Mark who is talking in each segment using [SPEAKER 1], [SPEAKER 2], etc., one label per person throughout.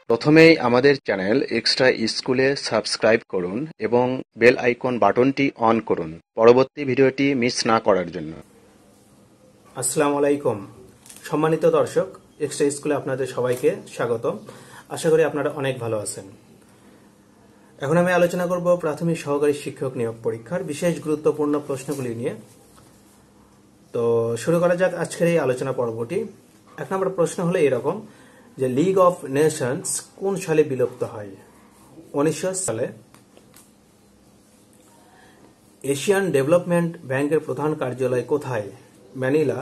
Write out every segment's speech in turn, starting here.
[SPEAKER 1] প্রথমেই আমাদের channel extra স্কুলে সাবস্ক্রাইব করুন এবং বেল আইকন বাটনটি অন করুন পরবর্তী ভিডিওটি মিস না করার জন্য।
[SPEAKER 2] আসসালামু আলাইকুম সম্মানিত দর্শক, এক্সট্রা স্কুলে আপনাদের সবাইকে স্বাগত। আশা করি আপনারা অনেক ভালো আছেন। এখন আমি আলোচনা করব প্রাথমিক সহকারী শিক্ষক নিয়োগ পরীক্ষার বিশেষ গুরুত্বপূর্ণ প্রশ্নগুলি নিয়ে। তো শুরু করা যাক আজকের এই আলোচনা পর্বটি। 1 নম্বর প্রশ্ন হলো এরকম যে লিগ অফ নেশনস কোন সালে বিলুপ্ত হয়? 1900 সালে। এশিয়ান ডেভেলপমেন্ট ব্যাংকের প্রধান কার্যালয় কোথায়? ম্যানিলা।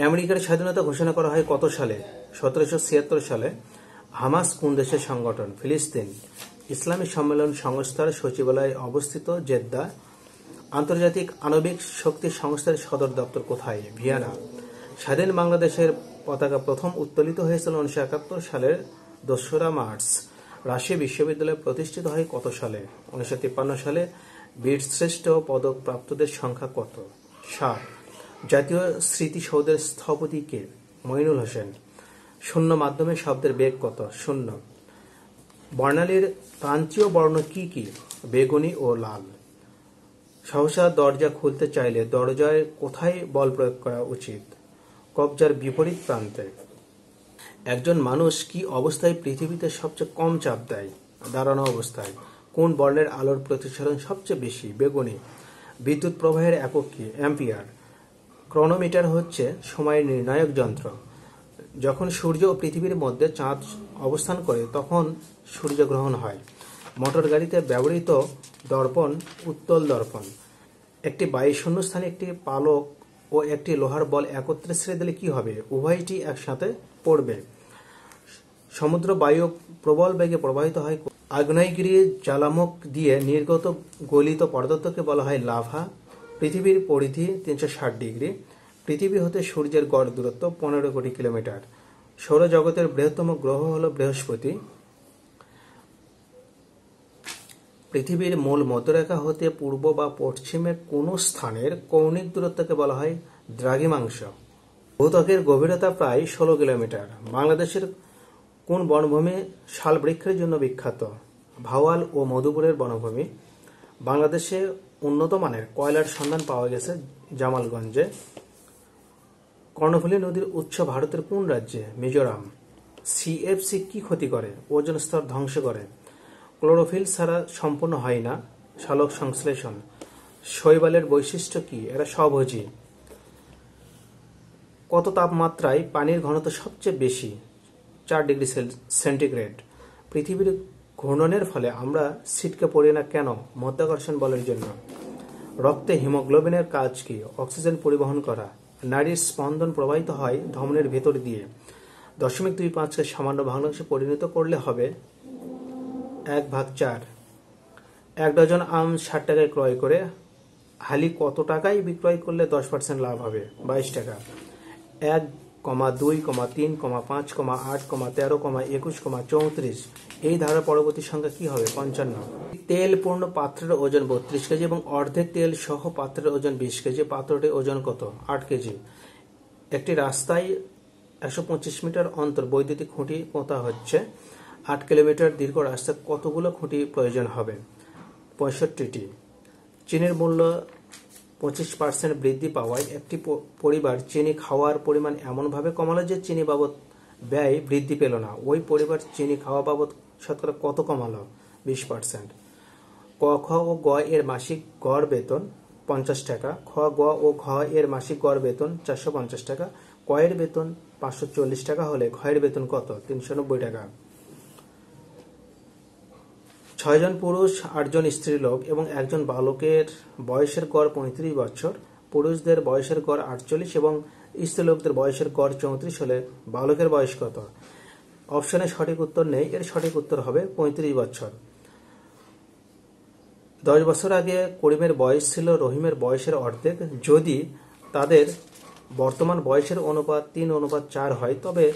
[SPEAKER 2] আমেরিকার স্বাধীনতা ঘোষণা করা হয় কত সালে? 1776 সালে। হামাস কোন দেশের সংগঠন? ফিলিস্তিন। ইসলামী সম্মেলন সংস্থার সচিবালয় অবস্থিত জেদ্দা। আন্তর্জাতিক আণবিক শক্তি সংস্থার সদর দপ্তর কোথায়? ভিয়েনা। স্বাধীন বাংলাদেশের পতাকা প্রথম উত্তোলিত হয়েছিল 1971 সালের 2রা মার্চ। রাজশাহী বিশ্ববিদ্যালয় প্রতিষ্ঠিত হয় কত সালে? 1953 সালে। বীরশ্রেষ্ঠ পদক প্রাপ্তদের সংখ্যা কত? 7। জাতীয় স্মৃতিসৌধের স্থপতি কে? মঈনুল হোসেন। শূন্য মাধ্যমে শব্দের বেগ কত? 0। বর্ণালীর প্রান্তীয় বর্ণ কি কি? বেগুনি ও লাল। সহসা দরজা খুলতে চাইলে দরজায় কোথায় বল প্রয়োগ করা উচিত? কবজার বিপরীত প্রান্তে। একজন মানুষ কি অবস্থায় পৃথিবীতে সবচেয়ে কম চাপ দেয়? দাঁড়ানো অবস্থায়। কোন বর্ণের আলোর প্রতিসরণ সবচেয়ে বেশি? বেগুনি। বিদ্যুৎ প্রবাহের একক কি? অ্যাম্পিয়ার। ক্রোনোমিটার হচ্ছে সময়ের নির্ণায়ক যন্ত্র। যখন সূর্য ও পৃথিবীর মধ্যে চাঁদ অবস্থান করে তখন সূর্যগ্রহণ হয়। মোটর গাড়িতে ব্যবহৃত দর্পণ উত্তল দর্পণ। একটি বায়ু শূন্যস্থানে একটি পালক ও একটি লোহার বল একত্রে ছেড়ে দিলে কি হবে? উভয়টি একসাথে পড়বে। সমুদ্র বায়ু প্রবল বেগে প্রবাহিত হয়। আগ্নেয়গিরি জ্বালামুখ দিয়ে নির্গত গলিত পদার্থকে বলা হয় লাভা। পৃথিবীর পরিধি 360 ডিগ্রি। পৃথিবী হতে সূর্যের গড় দূরত্ব 15 কোটি কিলোমিটার। সৌরজগতের বৃহত্তম গ্রহ হল বৃহস্পতি। পৃথিবীর মূল মধ্যরেখা হতে পূর্ব বা পশ্চিমে কোন স্থানের কৌণিক দূরত্বকে বলা হয় দ্রাঘিমাংশ। ভূত্বকের গভীরতা প্রায় 16 কিলোমিটার। বাংলাদেশের কোন বনভূমি শাল বৃক্ষের জন্য বিখ্যাত? ভাওয়াল ও মধুপুরের বনভূমি। বাংলাদেশে উন্নত মানের কয়লার সন্ধান পাওয়া গেছে জামালগঞ্জে। কর্ণফুলী নদীর উৎস ভারতের কোন রাজ্যে? মিজোরাম। সিএফসি কি ক্ষতি করে? ওজোন স্তর ধ্বংস করে। ক্লোরোফিল ছাড়া সম্পূর্ণ হয় না সালোক সংশ্লেষণ। শৈবালের বৈশিষ্ট্য কি? এরা স্বভোজী। কত তাপমাত্রায় পানির ঘনত্ব সবচেয়ে বেশি? 4 ডিগ্রি সেন্টিগ্রেড। পৃথিবীর ঘূর্ণনের ফলে আমরা ছিটকে পড়ি না কেন? মাধ্যাকর্ষণ বলের জন্য। রক্তে হিমোগ্লোবিনের কাজ কি? অক্সিজেন পরিবহন করা। নাড়ির স্পন্দন প্রবাহিত হয় ধমনীর ভেতর দিয়ে। 0.25কে সামান্য ভগ্নাংশে পরিণত করলে হবে 1/4। 1 ডজন আম 60 টাকায় ক্রয় করে হালি কত টাকায় বিক্রয় করলে 10% লাভ হবে? 22 টাকা। 1, 2, 3, 5, 8, 13, 21, 34 এই ধারার পরবর্তী সংখ্যা কি হবে? 55। তেল পূর্ণ পাত্রের ওজন 32 কেজি এবং অর্ধেক তেল সহ পাত্রের ওজন 20 কেজি। পাত্রটির ওজন কত? 8 কেজি। একটি রাস্তায় 125 মিটার অন্তর বৈদ্যুতিক খুঁটি পোঁতা হচ্ছে। 8 কিলোমিটার দীর্ঘ রাস্তায় কতগুলো খুঁটি প্রয়োজন হবে? 65টি। চিনির মূল্য 25% বৃদ্ধি পাওয়ায় একটি পরিবার চিনি খাওয়ার পরিমাণ এমনভাবে কমালো যে চিনি বাবদ ব্যয় বৃদ্ধি পেল না। ওই পরিবার চিনি খাওয়া বাবদ শতকরা কত কমালো? 20%। ক, খ ও গ এর মাসিক গড় বেতন 50 টাকা। খ, গ ও ঘ এর মাসিক গড় বেতন 450 টাকা। ক এর বেতন 540 টাকা হলে ঘ এর বেতন কত? 390 টাকা। 6 জন পুরুষ 8 জন স্ত্রীলোক এবং একজন বালকের বয়সের গড় 35 বছর। পুরুষদের বয়সের গড় 48 এবং স্ত্রীলোকদের বয়সের গড় 34 হলে বালকের বয়স কত? অপশনে সঠিক উত্তর নেই, এর সঠিক উত্তর হবে 35 বছর। 10 বছর আগে করিমের বয়স ছিল রহিমের বয়সের অর্ধেক। যদি তাদের বর্তমান বয়সের অনুপাত 3:4 হয় তবে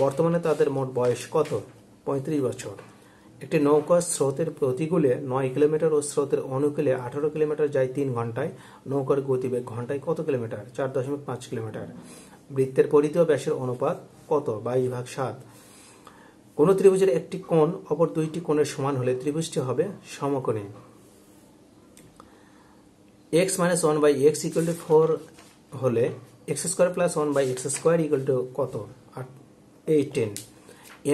[SPEAKER 2] বর্তমানে তাদের মোট বয়স কত? 35 বছর। একটি নৌকা স্রোতের প্রতিকূলে 9 কিলোমিটার ও স্রোতের অনুকূলে 18 কিলোমিটার যায় 3 ঘন্টায়। নৌকার গতিবেগ ঘন্টায় কত কিলোমিটার? 4.5 কিলোমিটার। বৃত্তের পরিধি ও ব্যাসের অনুপাত কত? 22/7। কোন ত্রিভুজের একটি কোণ অপর দুইটি কোণের সমান হলে ত্রিভুজটি হবে সমকোণী। x - 1/x = 4 হলে x² + 1/x² = কত? 18।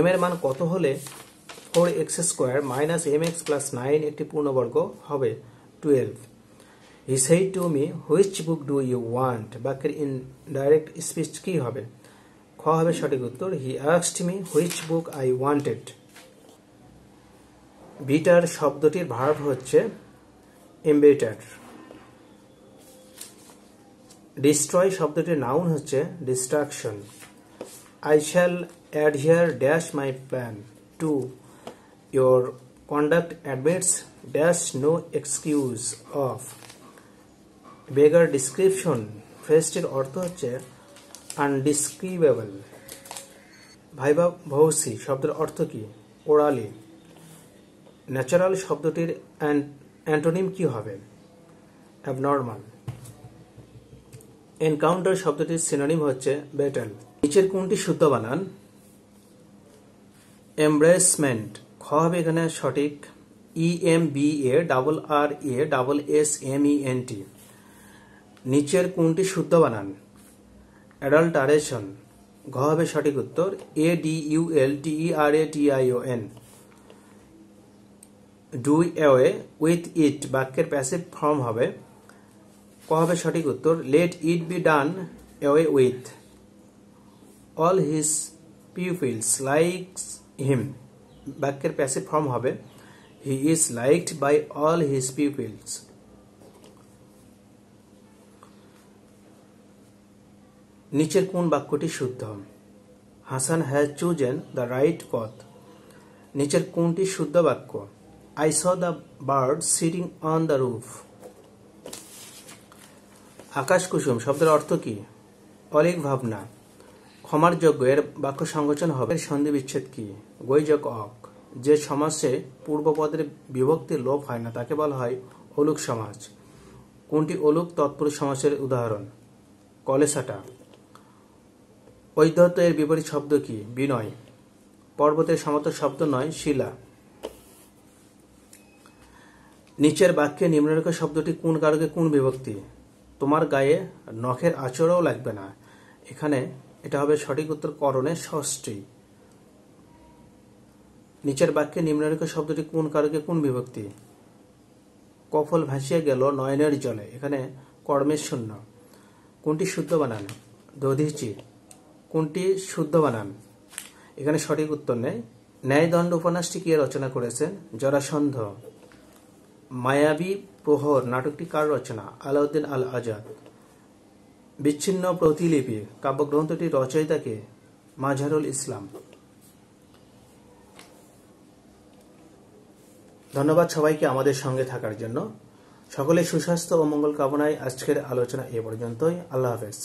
[SPEAKER 2] m এর মান কত হলে 4x² - mx + 9 একটি পূর্ণবর্গ হবে 12? He said to me, which book do you want? বাক্যের ইনডাইরেক্ট স্পিচ কি হবে? খ হবে সঠিক উত্তর, he asked me which book I wanted. Bitter শব্দটির ভার্ব হচ্ছে এমবেটার। ডিস্ট্রয় শব্দটির নাউন হচ্ছে distraction. I shall adhere dash my plan to your conduct admits dash no excuse of. Beggar description ফ্রেজটির অর্থ হচ্ছে আনডিসক্রিবেবল। ভাইবা ভৌসি শব্দের অর্থ কি? ওরালি। ন্যাচারাল শব্দটির অ্যান্টোনিম কি হবে? অ্যাবনর্মাল। এনকাউন্টার শব্দটির সিনোনিম হচ্ছে ব্যাটল। নিচের কোনটি শুদ্ধ বানান? এমব্রেসমেন্ট। খ হবে এখানে সঠিক, EMBARRASSMENT। নিচের কোনটি শুদ্ধ বানান? অ্যাডাল্টারেশন। ঘ হবে সঠিক উত্তর, ADULTERATION। Do away with it বাক্যের প্যাসিভ ফর্ম হবে। ক হবে সঠিক উত্তর, let it be done away with. All his pupils likes him বাক্যের প্যাসিভ ফর্ম হবে, he is liked by all his pupils. নিচের কোন বাক্যটি শুদ্ধ? Hasan has chosen the right পথ। নিচের কোনটি শুদ্ধ বাক্য? I saw the bird sitting on the roof. আকাশ কুসুম শব্দের অর্থ কি? অলিক ভাবনা। ক্ষমার যোগ্য এর বাক্য সংকোচন হবে। সন্ধি বিচ্ছেদ কি? গৈযোগ অক। যে সমাসে পূর্বপদের বিভক্তির লোপ হয় না তাকে বলা হয় অলুক সমাস। কোনটি অলুক তৎপুরুষ সমাসের উদাহরণ? কলেসাটা। ঐদ্ধত্য এর বিপরীত শব্দ কি? বিনয়। পর্বতের সমতল শব্দ নয়, শিলা। নিচের বাক্যে নিম্নরেখা শব্দটি কোন কারকে কোন বিভক্তি? তোমার গায়ে নখের আঁচড়ও লাগবে না। এখানে এটা হবে সঠিক উত্তর, করণের ষষ্ঠী। নিচের বাক্যে নিম্নরেখা শব্দটি কোন কারকে কোন বিভক্তি? কফল ভাসিয়ে গেল নয়নের জলে। এখানে কর্মের শূন্য। কোনটি শুদ্ধ বানান? দধিচি। কোনটি শুদ্ধ বানান? এখানে সঠিক উত্তর নেই। ন্যায়দণ্ড উপন্যাসটি কে রচনা করেছেন? জরাসন্ধ। মায়াবী প্রহর নাটকটি কার রচনা? আলাউদ্দিন আল আজাদ। বিচ্ছিন্ন প্রতিলিপি কাব্যগ্রন্থটির রচয়িতা কে? মাজহারুল ইসলাম। ধন্যবাদ সবাইকে আমাদের সঙ্গে থাকার জন্য। সকলের সুস্বাস্থ্য ও মঙ্গল কামনায় আজকের আলোচনা এ পর্যন্তই। আল্লাহ হাফেজ।